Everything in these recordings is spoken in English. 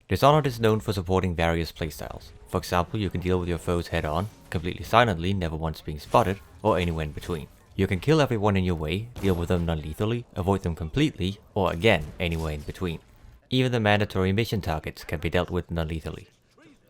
Dishonored is known for supporting various playstyles. For example, you can deal with your foes head on, completely silently, never once being spotted, or anywhere in between. You can kill everyone in your way, deal with them non-lethally, avoid them completely, or again, anywhere in between. Even the mandatory mission targets can be dealt with non-lethally.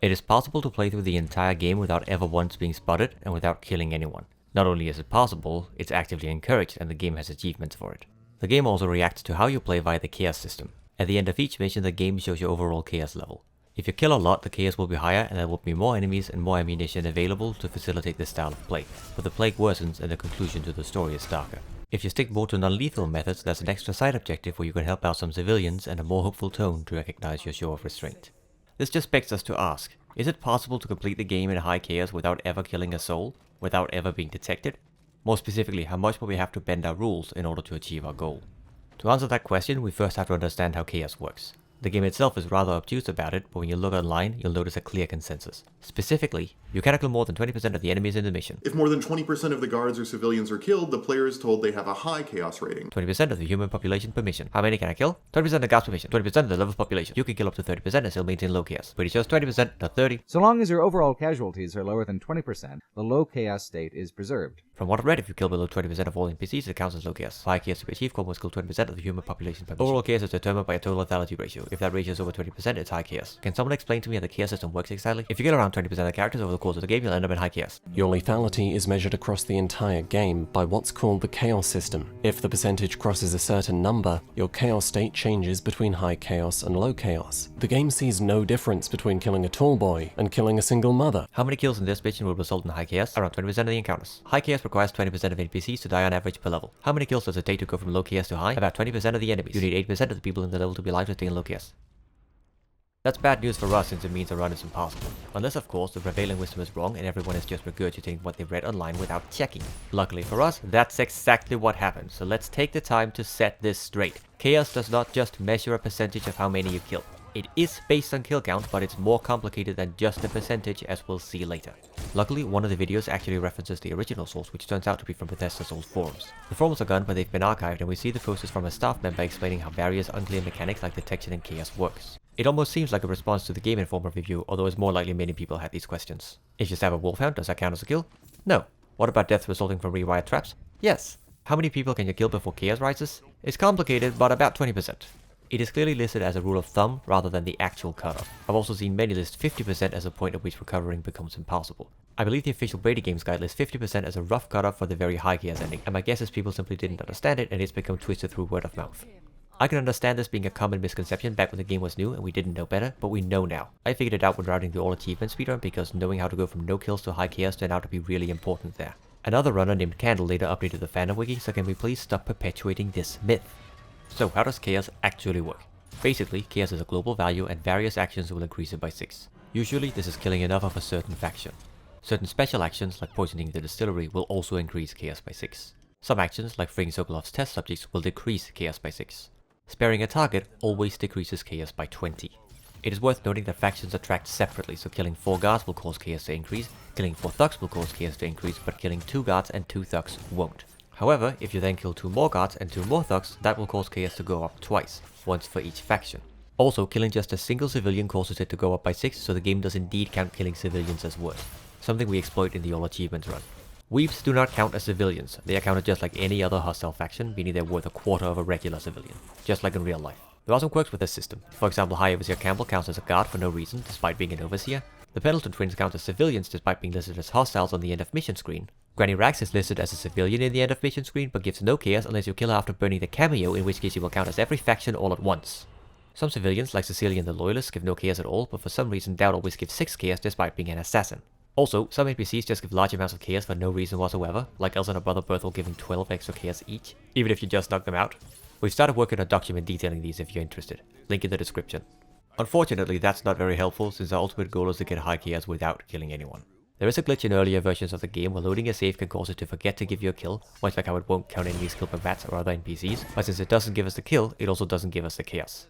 It is possible to play through the entire game without ever once being spotted and without killing anyone. Not only is it possible, it's actively encouraged and the game has achievements for it. The game also reacts to how you play via the chaos system. At the end of each mission, the game shows your overall chaos level. If you kill a lot, the chaos will be higher and there will be more enemies and more ammunition available to facilitate this style of play, but the plague worsens and the conclusion to the story is darker. If you stick more to non-lethal methods, there's an extra side objective where you can help out some civilians and a more hopeful tone to recognize your show of restraint. This just begs us to ask, is it possible to complete the game in high chaos without ever killing a soul, without ever being detected? More specifically, how much will we have to bend our rules in order to achieve our goal? To answer that question, we first have to understand how chaos works. The game itself is rather obtuse about it, but when you look online, you'll notice a clear consensus. Specifically, you cannot kill more than 20% of the enemies in the mission. If more than 20% of the guards or civilians are killed, the player is told they have a high chaos rating. 20% of the human population per mission. How many can I kill? 20% of the guards per mission. 20% of the level population. You can kill up to 30% and still maintain low chaos. Pretty sure it's 20%, not 30. So long as your overall casualties are lower than 20%, the low chaos state is preserved. From what I've read, if you kill below 20% of all NPCs, it counts as low chaos. For high chaos to be achieved, must kill 20% of the human population per mission. Overall chaos is determined by a total lethality ratio. If that ratio is over 20%, it's high chaos. Can someone explain to me how the chaos system works exactly? If you kill around 20% of the characters over the course of the game, you'll end up in high chaos. Your lethality is measured across the entire game by what's called the chaos system. If the percentage crosses a certain number, your chaos state changes between high chaos and low chaos. The game sees no difference between killing a tall boy and killing a single mother. How many kills in this mission will result in high chaos? Around 20% of the encounters. High chaos requires 20% of NPCs to die on average per level. How many kills does it take to go from low chaos to high? About 20% of the enemies. You need 8% of the people in the level to be alive to stay in low chaos. That's bad news for us since it means a run is impossible. Unless of course the prevailing wisdom is wrong and everyone is just regurgitating what they read online without checking. Luckily for us, that's exactly what happened, so let's take the time to set this straight. Chaos does not just measure a percentage of how many you kill. It is based on kill count, but it's more complicated than just a percentage, as we'll see later. Luckily, one of the videos actually references the original source, which turns out to be from Bethesda's old forums. The forums are gone, but they've been archived, and we see the post is from a staff member explaining how various unclear mechanics like detection and chaos works. It almost seems like a response to the Game Informer review, although it's more likely many people had these questions. If you stab a wolfhound, does that count as a kill? No. What about deaths resulting from rewired traps? Yes. How many people can you kill before chaos rises? It's complicated, but about 20%. It is clearly listed as a rule of thumb rather than the actual cutoff. I've also seen many list 50% as a point at which recovering becomes impossible. I believe the official Brady Games guide lists 50% as a rough cutoff for the very high chaos ending, and my guess is people simply didn't understand it and it's become twisted through word of mouth. I can understand this being a common misconception back when the game was new and we didn't know better, but we know now. I figured it out when routing the all achievement speedrun because knowing how to go from no kills to high chaos turned out to be really important there. Another runner named Candle later updated the fandom wiki, so can we please stop perpetuating this myth? So how does chaos actually work? Basically, chaos is a global value and various actions will increase it by 6. Usually this is killing enough of a certain faction. Certain special actions like poisoning the distillery will also increase chaos by 6. Some actions like freeing Sokolov's test subjects will decrease chaos by 6. Sparing a target always decreases chaos by 20. It is worth noting that factions are tracked separately, so killing 4 guards will cause chaos to increase, killing 4 thugs will cause chaos to increase, but killing 2 guards and 2 thugs won't. However, if you then kill 2 more guards and 2 more thugs, that will cause chaos to go up twice, once for each faction. Also, killing just a single civilian causes it to go up by 6, so the game does indeed count killing civilians as worse, something we exploit in the all achievements run. Weeps do not count as civilians, they are counted just like any other hostile faction, meaning they're worth a quarter of a regular civilian, just like in real life. There are some quirks with this system. For example, High Overseer Campbell counts as a guard for no reason, despite being an overseer. The Pendleton twins count as civilians despite being listed as hostiles on the end of mission screen. Granny Rags is listed as a civilian in the end of mission screen, but gives no chaos unless you kill her after burning the cameo, in which case she will count as every faction all at once. Some civilians, like Cecilia and the Loyalists, give no chaos at all, but for some reason Dowd always gives 6 chaos despite being an assassin. Also, some NPCs just give large amounts of chaos for no reason whatsoever, like Elsa and her brother Berthel giving 12 extra chaos each, even if you just knock them out. We've started working on a document detailing these if you're interested. Link in the description. Unfortunately, that's not very helpful since our ultimate goal is to get high chaos without killing anyone. There is a glitch in earlier versions of the game where loading a save can cause it to forget to give you a kill, much like how it won't count enemies killed by rats or other NPCs, but since it doesn't give us the kill, it also doesn't give us the chaos.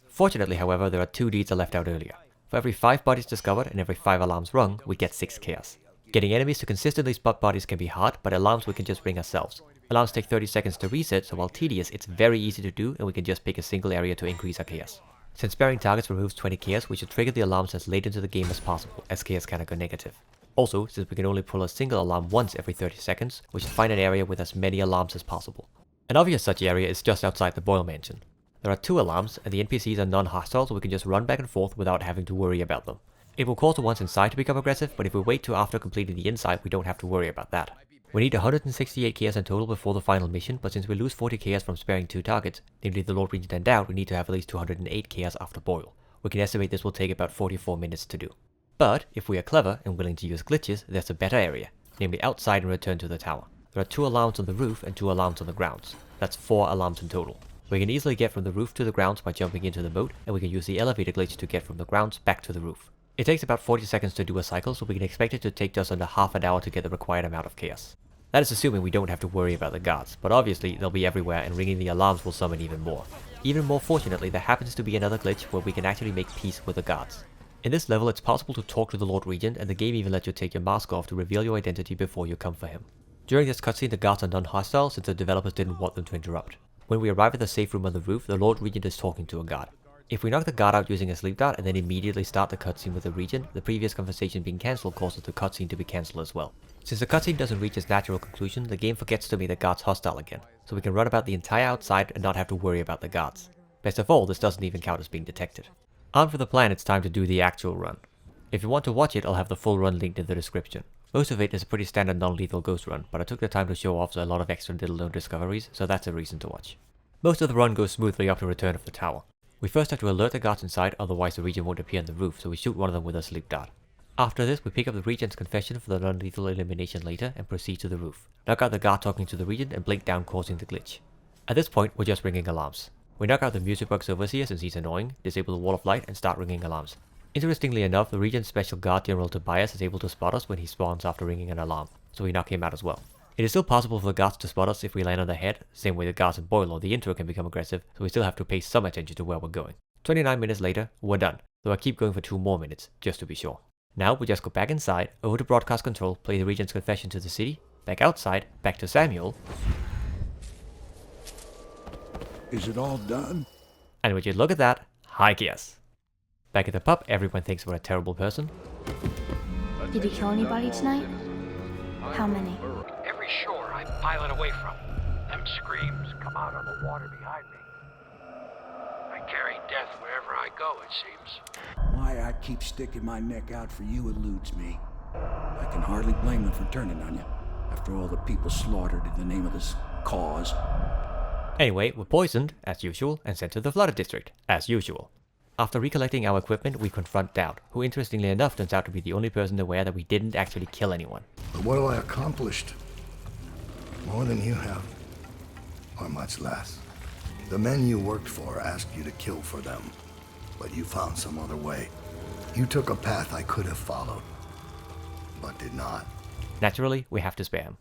Fortunately, however, there are 2 deeds I left out earlier. For every 5 bodies discovered and every 5 alarms rung, we get 6 chaos. Getting enemies to consistently spot bodies can be hard, but alarms we can just ring ourselves. Alarms take 30 seconds to reset, so while tedious, it's very easy to do and we can just pick a single area to increase our chaos. Since sparing targets removes 20 chaos, we should trigger the alarms as late into the game as possible, as chaos cannot go negative. Also, since we can only pull a single alarm once every 30 seconds, we should find an area with as many alarms as possible. An obvious such area is just outside the Boyle Mansion. There are 2 alarms, and the NPCs are non-hostile, so we can just run back and forth without having to worry about them. It will cause the ones inside to become aggressive, but if we wait till after completing the inside, we don't have to worry about that. We need 168 chaos in total before the final mission, but since we lose 40 chaos from sparing 2 targets, namely the Lord Regent and Doubt, we need to have at least 208 chaos after Boyle. We can estimate this will take about 44 minutes to do. But, if we are clever and willing to use glitches, there's a better area, namely outside and return to the tower. There are 2 alarms on the roof and 2 alarms on the grounds. That's 4 alarms in total. We can easily get from the roof to the grounds by jumping into the moat, and we can use the elevator glitch to get from the grounds back to the roof. It takes about 40 seconds to do a cycle, so we can expect it to take just under half an hour to get the required amount of chaos. That is assuming we don't have to worry about the guards, but obviously they'll be everywhere and ringing the alarms will summon even more. Even more fortunately, there happens to be another glitch where we can actually make peace with the guards. In this level, it's possible to talk to the Lord Regent, and the game even lets you take your mask off to reveal your identity before you come for him. During this cutscene, the guards are non-hostile since the developers didn't want them to interrupt. When we arrive at the safe room on the roof, the Lord Regent is talking to a guard. If we knock the guard out using a sleep dart and then immediately start the cutscene with the Regent, the previous conversation being cancelled causes the cutscene to be cancelled as well. Since the cutscene doesn't reach its natural conclusion, the game forgets to make the guards hostile again, so we can run about the entire outside and not have to worry about the guards. Best of all, this doesn't even count as being detected. Armed with a plan, it's time to do the actual run. If you want to watch it, I'll have the full run linked in the description. Most of it is a pretty standard non-lethal ghost run, but I took the time to show off a lot of extra little known discoveries, so that's a reason to watch. Most of the run goes smoothly up to return of the tower. We first have to alert the guards inside, otherwise the Regent won't appear on the roof, so we shoot one of them with a sleep dart. After this, we pick up the Regent's confession for the non-lethal elimination later and proceed to the roof. Knock out the guard talking to the Regent and blink down causing the glitch. At this point, we're just ringing alarms. We knock out the music box overseer since he's annoying, disable the wall of light and start ringing alarms. Interestingly enough, the Regent's special guard General Tobias is able to spot us when he spawns after ringing an alarm, so we knock him out as well. It is still possible for the guards to spot us if we land on their head, same way the guards in Boyle or the intro can become aggressive, so we still have to pay some attention to where we're going. 29 minutes later, we're done, though I keep going for 2 more minutes, just to be sure. Now we just go back inside, over to broadcast control, play the Regent's confession to the city, back outside, back to Samuel. Is it all done? And would you look at that, high chaos. Back at the pub, everyone thinks we're a terrible person. Did you kill anybody tonight? How many? Every shore I pilot away from, them screams come out on the water behind me. I carry death wherever I go, it seems. Why I keep sticking my neck out for you eludes me. I can hardly blame them for turning on you, after all the people slaughtered in the name of this cause. Anyway, we're poisoned, as usual, and sent to the flooded district, as usual. After recollecting our equipment, we confront Doubt, who interestingly enough turns out to be the only person aware that we didn't actually kill anyone. But what have I accomplished? More than you have, or much less. The men you worked for asked you to kill for them, but you found some other way. You took a path I could have followed, but did not. Naturally, we have to spare him.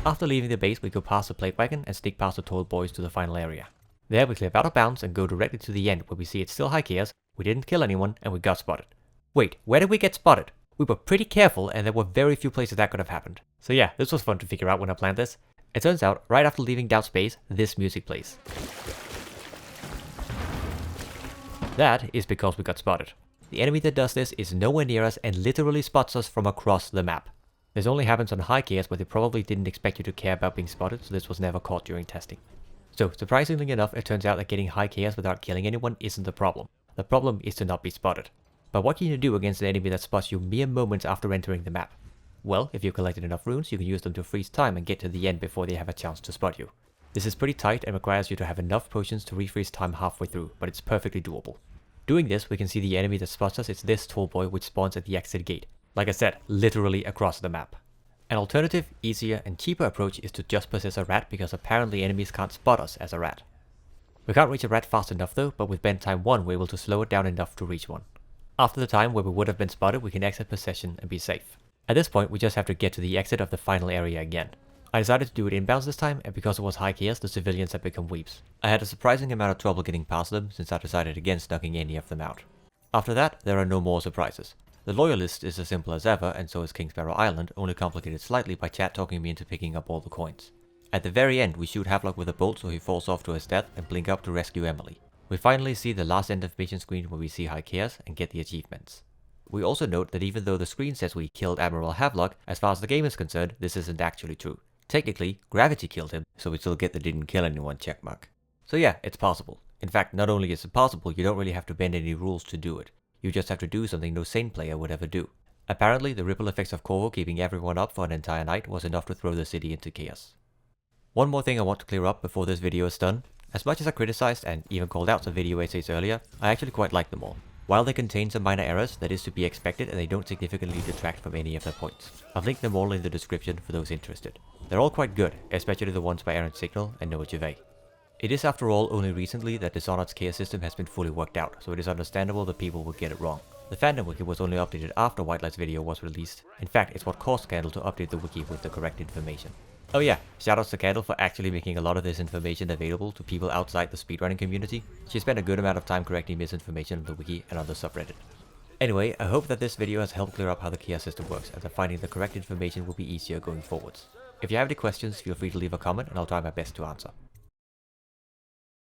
After leaving the base, we go past the plate wagon and sneak past the tall boys to the final area. There we clear out of bounds and go directly to the end where we see it's still high chaos, we didn't kill anyone, and we got spotted. Wait, where did we get spotted? We were pretty careful and there were very few places that could have happened. So yeah, this was fun to figure out when I planned this. It turns out, right after leaving Doubt Space, this music plays. That is because we got spotted. The enemy that does this is nowhere near us and literally spots us from across the map. This only happens on high chaos, but they probably didn't expect you to care about being spotted, so this was never caught during testing. So, surprisingly enough, it turns out that getting high chaos without killing anyone isn't the problem. The problem is to not be spotted. But what can you do against an enemy that spots you mere moments after entering the map? Well, if you've collected enough runes, you can use them to freeze time and get to the end before they have a chance to spot you. This is pretty tight and requires you to have enough potions to refreeze time halfway through, but it's perfectly doable. Doing this, we can see the enemy that spots us is this tall boy which spawns at the exit gate. Like I said, literally across the map. An alternative, easier and cheaper approach is to just possess a rat because apparently enemies can't spot us as a rat. We can't reach a rat fast enough though, but with bend time 1 we're able to slow it down enough to reach one. After the time where we would have been spotted, we can exit possession and be safe. At this point we just have to get to the exit of the final area again. I decided to do it inbounds this time, and because it was high chaos, the civilians had become weeps. I had a surprising amount of trouble getting past them since I decided against knocking any of them out. After that, there are no more surprises. The Loyalist is as simple as ever, and so is King Sparrow Island, only complicated slightly by chat talking me into picking up all the coins. At the very end, we shoot Havelock with a bolt so he falls off to his death and blink up to rescue Emily. We finally see the last end information screen where we see High Chaos and get the achievements. We also note that even though the screen says we killed Admiral Havelock, as far as the game is concerned, this isn't actually true. Technically, gravity killed him, so we still get the didn't kill anyone checkmark. So yeah, it's possible. In fact, not only is it possible, you don't really have to bend any rules to do it. You just have to do something no sane player would ever do. Apparently, the ripple effects of Corvo keeping everyone up for an entire night was enough to throw the city into chaos. One more thing I want to clear up before this video is done. As much as I criticized and even called out some video essays earlier, I actually quite like them all. While they contain some minor errors, that is to be expected and they don't significantly detract from any of their points. I've linked them all in the description for those interested. They're all quite good, especially the ones by Aaron Signal and Noah Gervais. It is after all only recently that Dishonored's chaos system has been fully worked out, so it is understandable that people would get it wrong. The fandom wiki was only updated after Whitelight's video was released. In fact, it's what caused Candle to update the wiki with the correct information. Oh yeah, shoutouts to Candle for actually making a lot of this information available to people outside the speedrunning community. She spent a good amount of time correcting misinformation on the wiki and on the subreddit. Anyway, I hope that this video has helped clear up how the chaos system works and that finding the correct information will be easier going forwards. If you have any questions, feel free to leave a comment and I'll try my best to answer.